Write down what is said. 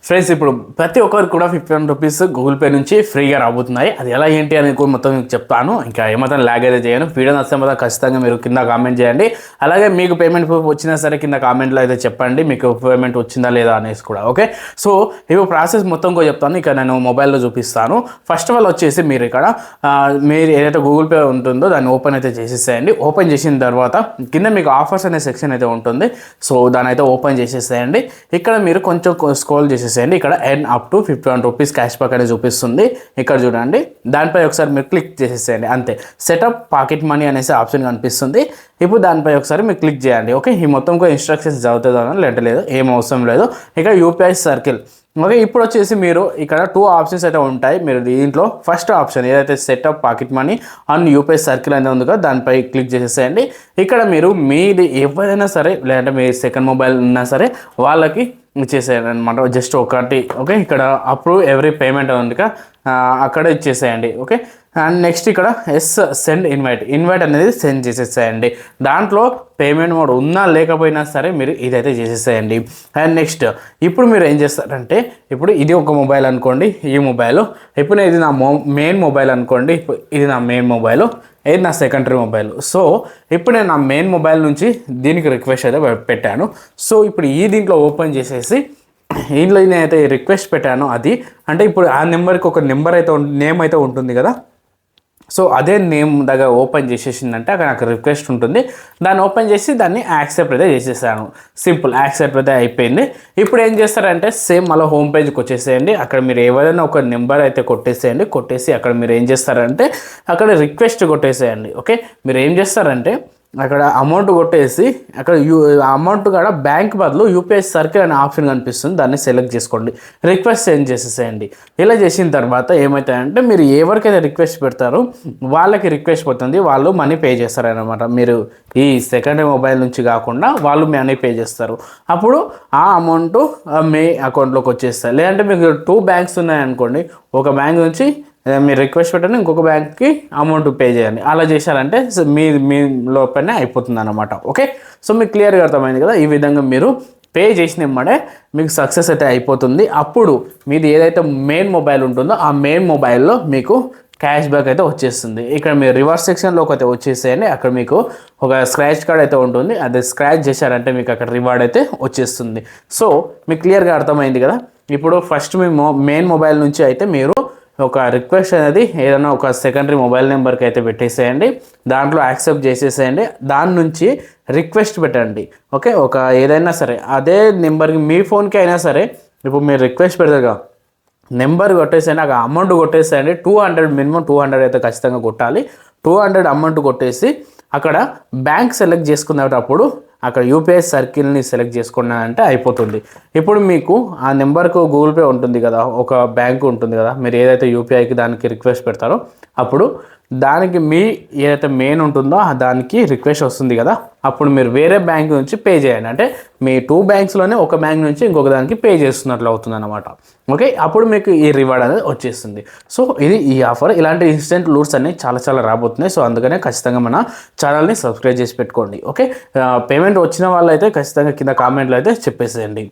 Friends ఇప్పుడు ప్రతి ఒక్కరికి కూడా ₹51 గూగుల్ పే నుంచి ఫ్రీగా రాబోతున్నాయి. అది ఎలా ఏంటి అని కూడా మొత్తం మీకు చెప్తాను. ఇంకా ఏమాత్రం లాగ్ అయితే చేయను. వీడియో నచ్చితే మాత్రం ఖచ్చితంగా మీరు కింద కామెంట్ చేయండి. అలాగే మీకు పేమెంట్ ప్రూఫ్ వచ్చినా సరే కింద కామెంట్లో అయితే చెప్పండి మీకు పేమెంట్ వచ్చిందా లేదా అనేసి కూడా. ఓకే, సో ఇప్పుడు ప్రాసెస్ మొత్తం కూడా చెప్తాను. ఇక నేను మొబైల్లో చూపిస్తాను. ఫస్ట్ ఆఫ్ ఆల్ వచ్చేసి మీరు ఇక్కడ మీరు ఏదైతే గూగుల్ పే ఉంటుందో దాన్ని ఓపెన్ అయితే చేసేసేయండి. ఓపెన్ చేసిన తర్వాత కింద మీకు ఆఫర్స్ అనే సెక్షన్ అయితే ఉంటుంది. సో దాన్ని అయితే ఓపెన్ చేసేసేయండి. ఇక్కడ మీరు కొంచెం స్క్రోల్ చేసేసేయండి. ఇక్కడ earn up to ₹51 cash back అనేది చూపిస్తుంది. ఇక్కడ చూడండి, దానిపై ఒకసారి మీరు క్లిక్ చేసేసేయండి. అంతే, సెటప్ పాకెట్ మనీ అనేసి ఆప్షన్ కనిపిస్తుంది. ఇప్పుడు దానిపై ఒకసారి మీరు క్లిక్ చేయండి. ఓకే, ఈ మొత్తం కూడా ఇన్స్ట్రక్షన్స్ చదువుతుందని లేదు, ఏం అవసరం లేదు. ఇక్కడ యూపీఐ సర్కిల్. ఓకే, ఇప్పుడు వచ్చేసి మీరు ఇక్కడ 2 ఆప్షన్స్ అయితే ఉంటాయి. మీరు దీంట్లో ఫస్ట్ ఆప్షన్ ఏదైతే setup pocket money and UPI circle అనేది ఉంది కదా, దానిపై క్లిక్ చేసేసేయండి. ఇక్కడ మీరు మీది ఎవరైనా సరే, లేదంటే మీ సెకండ్ మొబైల్ ఉన్నా సరే వాళ్ళకి ఇచ్చేసేయండి అనమాట. జస్ట్ ఒకటి. ఓకే, ఇక్కడ అప్రూవ్ ఎవ్రీ పేమెంట్ ఉంది కదా, అక్కడ ఇచ్చేసేయండి. ఓకే, అండ్ నెక్స్ట్ ఇక్కడ సెండ్ ఇన్వైట్ అనేది సెండ్ చేసేసేయండి. దాంట్లో పేమెంట్ మోడ్ ఉన్నా లేకపోయినా సరే మీరు ఇదైతే చేసేసేయండి. అండ్ నెక్స్ట్ ఇప్పుడు మీరు ఏం చేస్తారంటే, ఇప్పుడు ఇది ఒక మొబైల్ అనుకోండి, ఈ మొబైల్ ఇప్పుడు ఇది నా మెయిన్ మొబైల్ అనుకోండి, ఇది నా మెయిన్ మొబైల్, ఇది నా సెకండరీ మొబైల్. సో ఇప్పుడు నేను నా మెయిన్ మొబైల్ నుంచి దీనికి రిక్వెస్ట్ అయితే పెట్టాను. సో ఇప్పుడు ఈ దీంట్లో ఓపెన్ చేసేసి దీంట్లో నేనైతే రిక్వెస్ట్ పెట్టాను. అది అంటే ఇప్పుడు ఆ నెంబర్కి ఒక నెంబర్ అయితే నేమ్ అయితే ఉంటుంది కదా, సో అదే నేమ్ దగ్గర ఓపెన్ చేసేసిందంటే అక్కడ నాకు రిక్వెస్ట్ ఉంటుంది. దాన్ని ఓపెన్ చేసి దాన్ని యాక్సెప్ట్ అయితే చేసేసాను. సింపుల్, యాక్సెప్ట్ అయితే అయిపోయింది. ఇప్పుడు ఏం చేస్తారంటే సేమ్ మళ్ళీ హోమ్ పేజ్కి వచ్చేసేయండి. అక్కడ మీరు ఎవరైనా ఒక నెంబర్ అయితే కొట్టేసేయండి. కొట్టేసి అక్కడ మీరు ఏం చేస్తారంటే అక్కడ రిక్వెస్ట్ కొట్టేసేయండి. ఓకే, మీరు ఏం చేస్తారంటే అక్కడ అమౌంట్ కొట్టేసి అక్కడ అమౌంట్ కూడా బ్యాంక్ బదులు యూపీఐ సర్కిల్ అనే ఆప్షన్ కనిపిస్తుంది, దాన్ని సెలెక్ట్ చేసుకోండి. రిక్వెస్ట్ సెండ్ చేసేసేయండి. ఇలా చేసిన తర్వాత ఏమవుతాయంటే మీరు ఎవరికైతే రిక్వెస్ట్ పెడతారో వాళ్ళకి రిక్వెస్ట్ పోతుంది, వాళ్ళు మనీ పే చేస్తారనమాట. మీరు ఈ సెకండరీ మొబైల్ నుంచి కాకుండా వాళ్ళు మనీ పే చేస్తారు. అప్పుడు ఆ అమౌంట్ మీ అకౌంట్లోకి వచ్చేస్తారు. లేదంటే మీకు 2 బ్యాంక్స్ ఉన్నాయనుకోండి, ఒక బ్యాంక్ నుంచి మీరు రిక్వెస్ట్ పెట్టండి, ఇంకొక బ్యాంక్కి అమౌంట్ పే చేయండి. అలా చేశారంటే మీ లోపలనే అయిపోతుంది అనమాట. ఓకే, సో మీకు క్లియర్గా అర్థమైంది కదా. ఈ విధంగా మీరు పే చేసిన వెంబడే మీకు సక్సెస్ అయితే అయిపోతుంది. అప్పుడు మీది ఏదైతే మెయిన్ మొబైల్ ఉంటుందో ఆ మెయిన్ మొబైల్లో మీకు క్యాష్ బ్యాక్ అయితే వచ్చేస్తుంది. ఇక్కడ మీరు రివర్స్ సెక్షన్లోకి అయితే వచ్చేసేయండి. అక్కడ మీకు ఒక స్క్రాచ్ కార్డ్ అయితే ఉంటుంది. అది స్క్రాచ్ చేశారంటే మీకు అక్కడ రివార్డ్ అయితే వచ్చేస్తుంది. సో మీకు క్లియర్గా అర్థమైంది కదా. ఇప్పుడు ఫస్ట్ మీ మెయిన్ మొబైల్ నుంచి అయితే మీరు ఒక రిక్వెస్ట్ అనేది ఏదైనా ఒక సెకండరీ మొబైల్ నెంబర్కి అయితే పెట్టేసేయండి. దాంట్లో యాక్సెప్ట్ చేసేసేయండి. దాని నుంచి రిక్వెస్ట్ పెట్టండి. ఓకే, ఒక ఏదైనా సరే అదే నెంబర్కి మీ ఫోన్కి అయినా సరే ఇప్పుడు మీరు రిక్వెస్ట్ పెడతారు కదా, నెంబర్ కొట్టేసేయండి. అక్కడ అమౌంట్ కొట్టేసేయండి. 200 మినిమం 200 అయితే ఖచ్చితంగా కొట్టాలి. 200 అమౌంట్ కొట్టేసి అక్కడ బ్యాంక్ సెలెక్ట్ చేసుకునేటప్పుడు అక్కడ యూపీఐ సర్కిల్ని సెలెక్ట్ చేసుకున్నారంటే అయిపోతుంది. ఇప్పుడు మీకు ఆ నెంబర్కు గూగుల్ పే ఉంటుంది కదా, ఒక బ్యాంకు ఉంటుంది కదా, మీరు ఏదైతే యూపీఐకి దానికి రిక్వెస్ట్ పెడతారో అప్పుడు దానికి మీ ఏదైతే మెయిన్ ఉంటుందో దానికి రిక్వెస్ట్ వస్తుంది కదా, అప్పుడు మీరు వేరే బ్యాంక్ నుంచి పే చేయండి. అంటే మీ 2 బ్యాంక్స్లోనే ఒక బ్యాంక్ నుంచి ఇంకొక దానికి పే చేస్తున్నట్లు అవుతుంది అనమాట. ఓకే, అప్పుడు మీకు ఈ రివార్డ్ అనేది వచ్చేస్తుంది. సో ఇది ఈ ఆఫర్. ఇలాంటి ఇన్స్టెంట్ లూట్స్ అన్ని చాలా రాబోతున్నాయి. సో అందుకనే ఖచ్చితంగా మన ఛానల్ని సబ్స్క్రైబ్ చేసి పెట్టుకోండి. ఓకే, పేమెంట్ వచ్చిన వాళ్ళు అయితే ఖచ్చితంగా కింద కామెంట్లో అయితే చెప్పేసేయండి.